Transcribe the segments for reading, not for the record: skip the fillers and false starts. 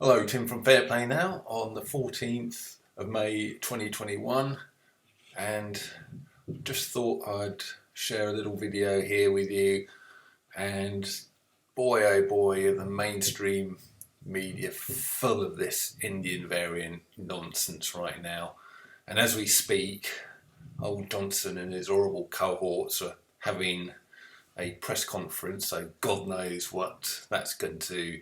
Hello, Tim from Fair Play Now on the 14th of May 2021, and just thought I'd share a little video here with you. And boy oh boy, are the mainstream media full of this Indian variant nonsense right now. And as we speak, old Johnson and his horrible cohorts are having a press conference, so God knows what that's going to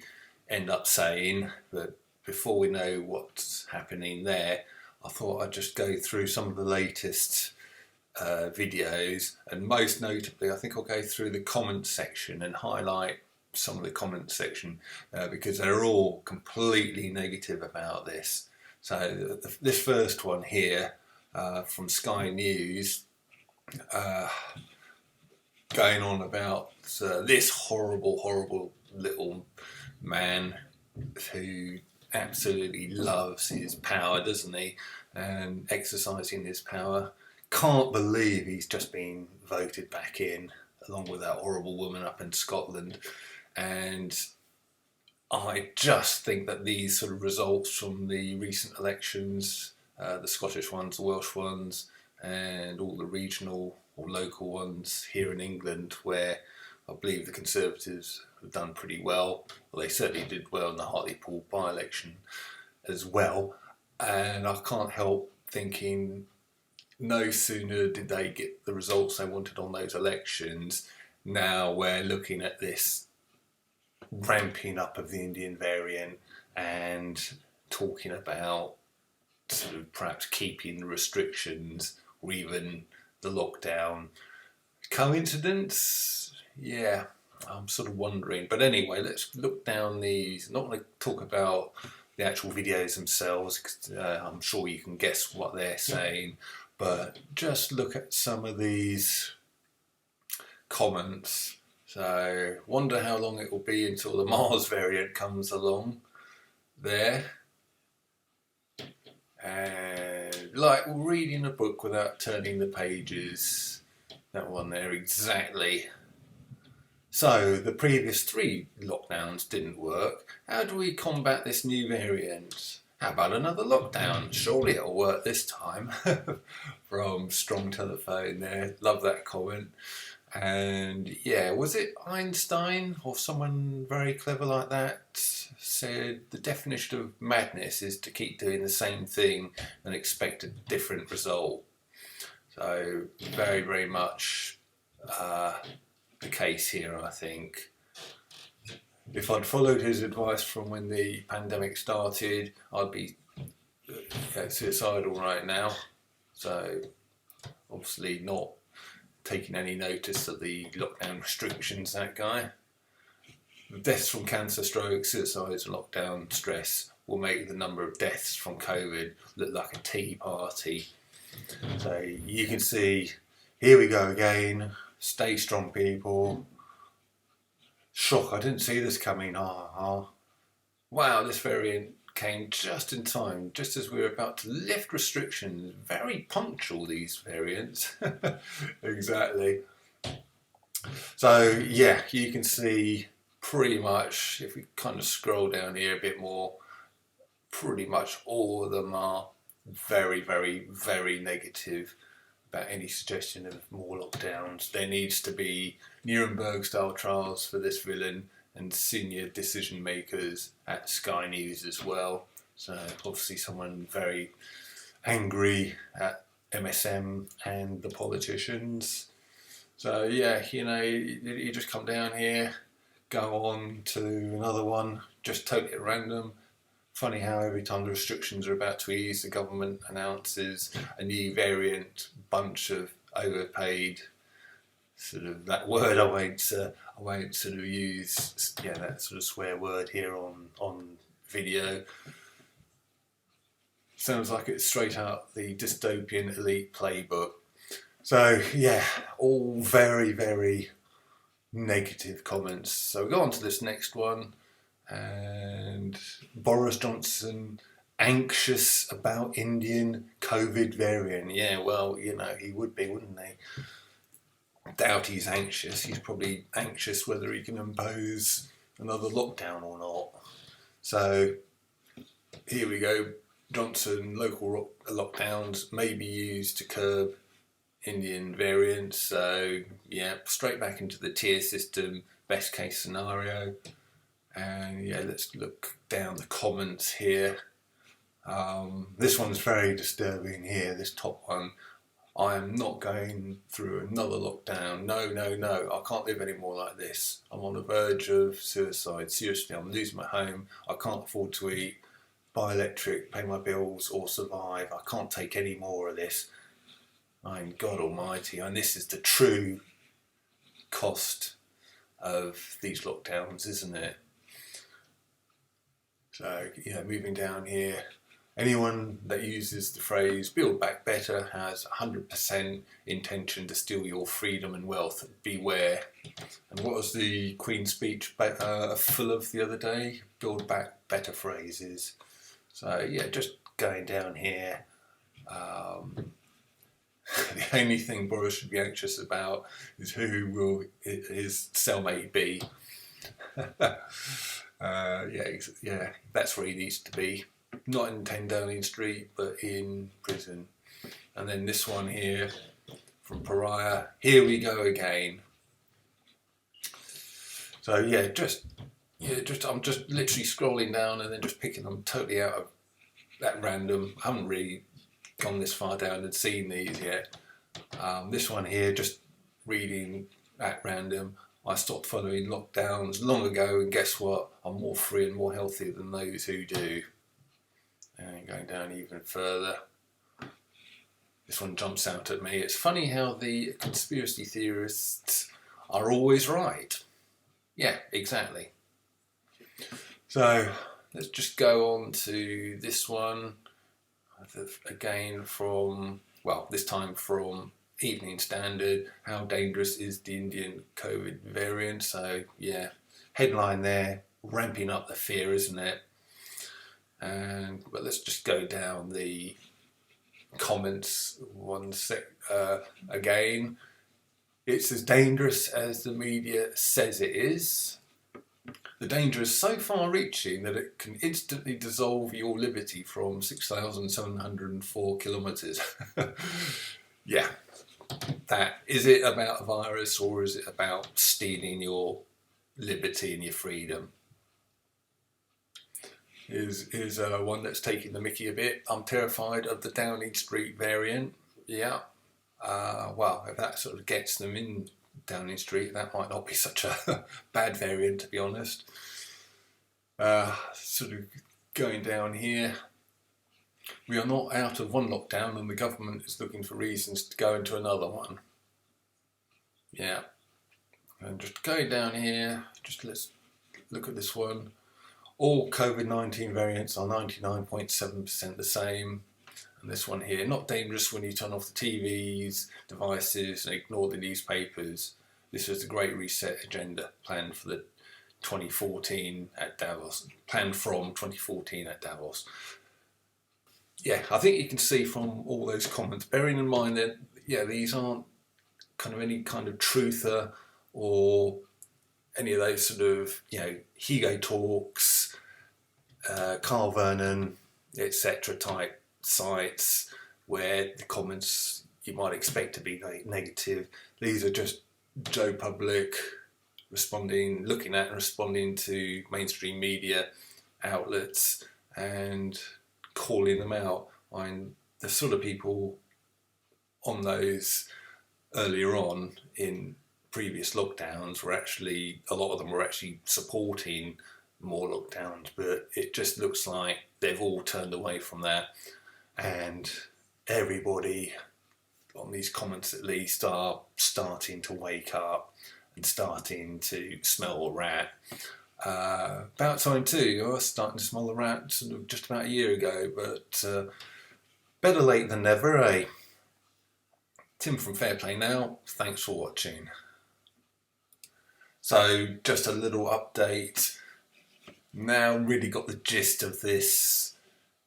end up saying. But before we know what's happening there, I thought I'd just go through some of the latest videos, and most notably I think I'll go through the comment section and highlight some of the comment section because they're all completely negative about this. So this first one here from Sky News, going on about this horrible little man who absolutely loves his power, doesn't he? And exercising his power. Can't believe he's just been voted back in, along with that horrible woman up in Scotland. And I just think that these sort of results from the recent elections, the Scottish ones, the Welsh ones, and all the regional or local ones here in England, where I believe the Conservatives have done pretty well. Well, they certainly did well in the Hartlepool by-election as well. And I can't help thinking, no sooner did they get the results they wanted on those elections, now we're looking at this ramping up of the Indian variant and talking about sort of perhaps keeping the restrictions or even the lockdown. Coincidence? Yeah, I'm sort of wondering. But anyway, let's look down these. I'm not going to talk about the actual videos themselves, because I'm sure you can guess what they're saying. But just look at some of these comments. So, wonder how long it will be until the Mars variant comes along there. And like reading a book without turning the pages. That one there, exactly. So, the previous 3 lockdowns didn't work. How do we combat this new variant? How about another lockdown? Surely it'll work this time. From Strong Telephone there. Love that comment. And yeah, was it Einstein or someone very clever like that said the definition of madness is to keep doing the same thing and expect a different result. So very much the case here, I think. If I'd followed his advice from when the pandemic started, I'd be suicidal right now. So obviously not taking any notice of the lockdown restrictions, that guy. Deaths from cancer, stroke, suicides, lockdown, stress will make the number of deaths from COVID look like a tea party. So you can see, here we go again. Stay strong, people. Shock, I didn't see this coming. Wow, this variant came just in time, just as we were about to lift restrictions. Very punctual, these variants. Exactly. So yeah, you can see pretty much, if we kind of scroll down here a bit more, pretty much all of them are very negative about any suggestion of more lockdowns. There needs to be Nuremberg style trials for this villain, and senior decision makers at Sky News as well. So obviously someone very angry at MSM and the politicians. So yeah, you just come down here, go on to another one, just totally at random. Funny how every time the restrictions are about to ease, the government announces a new variant, bunch of overpaid, sort of that word I won't sort of use, that sort of swear word here on video. Sounds like it's straight out the dystopian elite playbook. So yeah, all very negative comments. So we go on to this next one. And Boris Johnson anxious about Indian COVID variant. Yeah, well, he would be, wouldn't he? Doubt he's anxious. He's probably anxious whether he can impose another lockdown or not. So here we go. Johnson local lockdowns may be used to curb Indian variants. So yeah, straight back into the tier system, best case scenario. And yeah, let's look down the comments here. This one's very disturbing here, this top one. I am not going through another lockdown. No, no, no. I can't live anymore like this. I'm on the verge of suicide. Seriously, I'm losing my home. I can't afford to eat, buy electric, pay my bills or survive. I can't take any more of this. I'm God Almighty. And this is the true cost of these lockdowns, isn't it? So, yeah, moving down here. Anyone that uses the phrase build back better has 100% intention to steal your freedom and wealth. Beware. And what was the Queen's speech full of the other day? Build back better phrases. So yeah, just going down here. The only thing Boris should be anxious about is who will his cellmate be. Yeah, that's where he needs to be. Not in 10 Downing Street, but in prison. And then this one here from Pariah. Here we go again. So yeah, I'm just literally scrolling down and then just picking them totally out of that random. I haven't really gone this far down and seen these yet. This one here, just reading at random. I stopped following lockdowns long ago, and guess what? I'm more free and more healthy than those who do. And going down even further. This one jumps out at me. It's funny how the conspiracy theorists are always right. Yeah, exactly. So let's just go on to this one. Again from, well, this time from Evening Standard. How dangerous is the Indian COVID variant? So yeah, headline there, ramping up the fear, isn't it? But let's just go down the comments again. It's as dangerous as the media says it is. The danger is so far-reaching that it can instantly dissolve your liberty from 6,704 kilometres. Yeah, that. Is it about a virus or is it about stealing your liberty and your freedom? Is one that's taking the mickey a bit. I'm terrified of the Downing Street variant. Yeah. Well, if that sort of gets them in Downing Street, that might not be such a bad variant, to be honest. Sort of going down here. We are not out of one lockdown and the government is looking for reasons to go into another one. Yeah. And just going down here, just let's look at this one. All COVID-19 variants are 99.7% the same. And this one here, not dangerous when you turn off the TVs, devices and ignore the newspapers. This was the Great Reset agenda planned for the 2014 at Davos, planned from 2014 at Davos. Yeah, I think you can see from all those comments, bearing in mind that, yeah, these aren't kind of any kind of truther or any of those sort of, you know, Hugo Talks, Carl Vernon, etc. type sites where the comments you might expect to be negative. These are just Joe Public looking at and responding to mainstream media outlets and calling them out. The sort of people on those earlier on in previous lockdowns were actually, a lot of them were actually supporting more lockdowns, but it just looks like they've all turned away from that, and everybody on these comments at least are starting to wake up and starting to smell a rat. About time too. I was starting to smell the rat sort of just about a year ago, but better late than never, eh? Tim from Fairplay now. Thanks for watching. So just a little update. Now really got the gist of this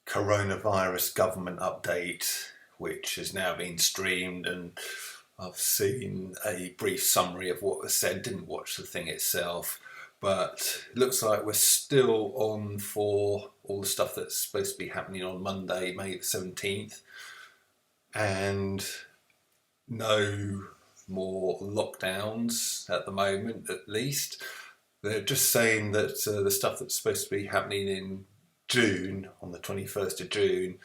coronavirus government update, which has now been streamed, and I've seen a brief summary of what was said, didn't watch the thing itself. but it looks like we're still on for all the stuff that's supposed to be happening on Monday, May the 17th, and no more lockdowns at the moment, at least. They're just saying that the stuff that's supposed to be happening in June, on the 21st of June,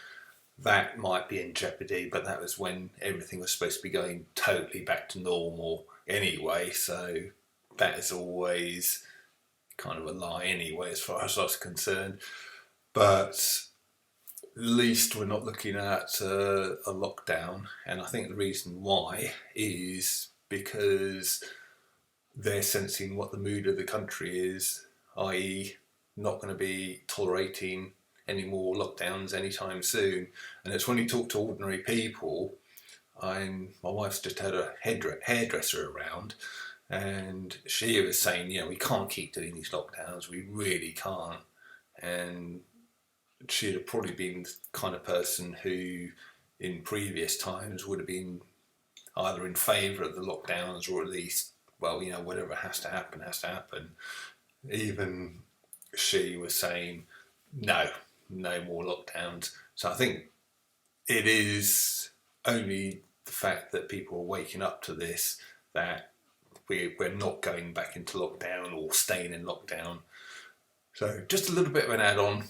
that might be in jeopardy, but that was when everything was supposed to be going totally back to normal anyway, so that is always kind of a lie anyway as far as I was concerned. But at least we're not looking at a lockdown, and I think the reason why is because they're sensing what the mood of the country is, i.e. not going to be tolerating any more lockdowns anytime soon. And it's when you talk to ordinary people, my wife's just had a hairdresser around, and she was saying, we can't keep doing these lockdowns, we really can't. And she'd have probably been the kind of person who in previous times would have been either in favour of the lockdowns or at least, whatever has to happen, has to happen. Even she was saying, no more lockdowns. So I think it is only the fact that people are waking up to this that we're not going back into lockdown or staying in lockdown. So just a little bit of an add-on